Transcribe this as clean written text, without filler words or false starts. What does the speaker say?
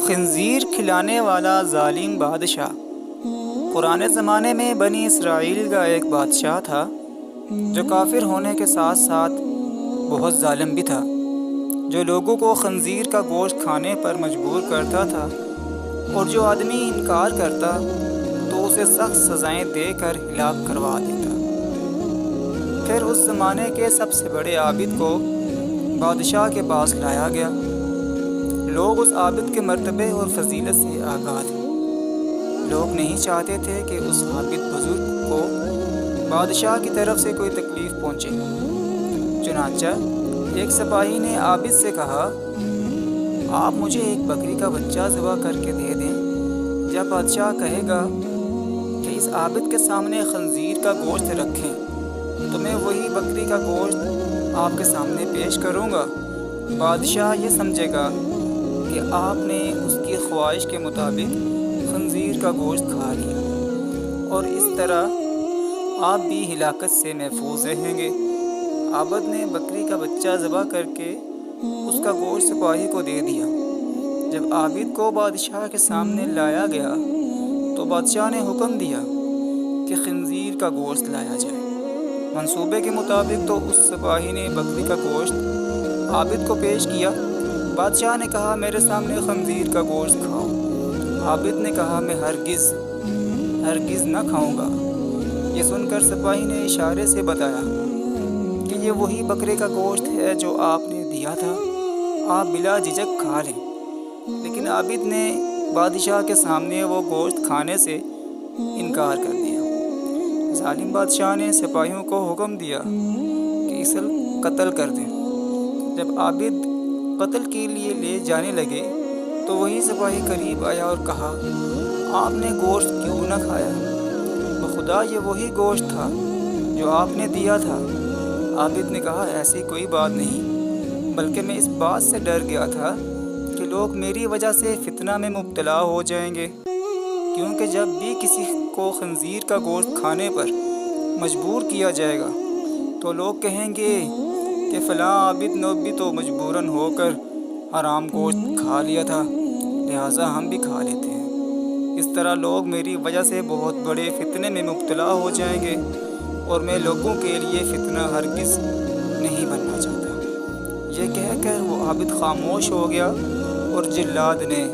خنزیر کھلانے والا ظالم بادشاہ۔ پرانے زمانے میں بنی اسرائیل کا ایک بادشاہ تھا جو کافر ہونے کے ساتھ ساتھ بہت ظالم بھی تھا، جو لوگوں کو خنزیر کا گوشت کھانے پر مجبور کرتا تھا، اور جو آدمی انکار کرتا تو اسے سخت سزائیں دے کر ہلاک کروا دیتا۔ پھر اس زمانے کے سب سے بڑے عابد کو بادشاہ کے پاس لایا گیا۔ لوگ اس عابد کے مرتبے اور فضیلت سے آگاہ تھے۔ لوگ نہیں چاہتے تھے کہ اس عابد بزرگ کو بادشاہ کی طرف سے کوئی تکلیف پہنچے۔ چنانچہ ایک سپاہی نے عابد سے کہا، آپ مجھے ایک بکری کا بچہ ذبح کر کے دے دیں۔ جب بادشاہ کہے گا کہ اس عابد کے سامنے خنزیر کا گوشت رکھیں تو میں وہی بکری کا گوشت آپ کے سامنے پیش کروں گا۔ بادشاہ یہ سمجھے گا کہ آپ نے اس کی خواہش کے مطابق خنزیر کا گوشت کھا لیا، اور اس طرح آپ بھی ہلاکت سے محفوظ رہیں گے۔ عابد نے بکری کا بچہ ذبح کر کے اس کا گوشت سپاہی کو دے دیا۔ جب عابد کو بادشاہ کے سامنے لایا گیا تو بادشاہ نے حکم دیا کہ خنزیر کا گوشت لایا جائے۔ منصوبے کے مطابق تو اس سپاہی نے بکری کا گوشت عابد کو پیش کیا۔ بادشاہ نے کہا، میرے سامنے خنزیر کا گوشت کھاؤ۔ عابد نے کہا، میں ہرگز نہ کھاؤں گا۔ یہ سن کر سپاہی نے اشارے سے بتایا کہ یہ وہی بکرے کا گوشت ہے جو آپ نے دیا تھا، آپ بلا جھجک کھا لیں۔ لیکن عابد نے بادشاہ کے سامنے وہ گوشت کھانے سے انکار کر دیا۔ ظالم بادشاہ نے سپاہیوں کو حکم دیا کہ اسے قتل کر دیں۔ جب عابد قتل کے لیے لے جانے لگے تو وہی سپاہی قریب آیا اور کہا، آپ نے گوشت کیوں نہ کھایا؟ بخدا یہ وہی گوشت تھا جو آپ نے دیا تھا۔ عابد نے کہا، ایسی کوئی بات نہیں، بلکہ میں اس بات سے ڈر گیا تھا کہ لوگ میری وجہ سے فتنہ میں مبتلا ہو جائیں گے، کیونکہ جب بھی کسی کو خنزیر کا گوشت کھانے پر مجبور کیا جائے گا تو لوگ کہیں گے کہ فلاں عابد نے بھی تو مجبوراً ہو کر حرام گوشت کھا لیا تھا، لہٰذا ہم بھی کھا لیتے ہیں۔ اس طرح لوگ میری وجہ سے بہت بڑے فتنے میں مبتلا ہو جائیں گے، اور میں لوگوں کے لیے فتنہ ہرگز نہیں بننا چاہتا۔ یہ کہہ کر وہ عابد خاموش ہو گیا، اور جلاد نے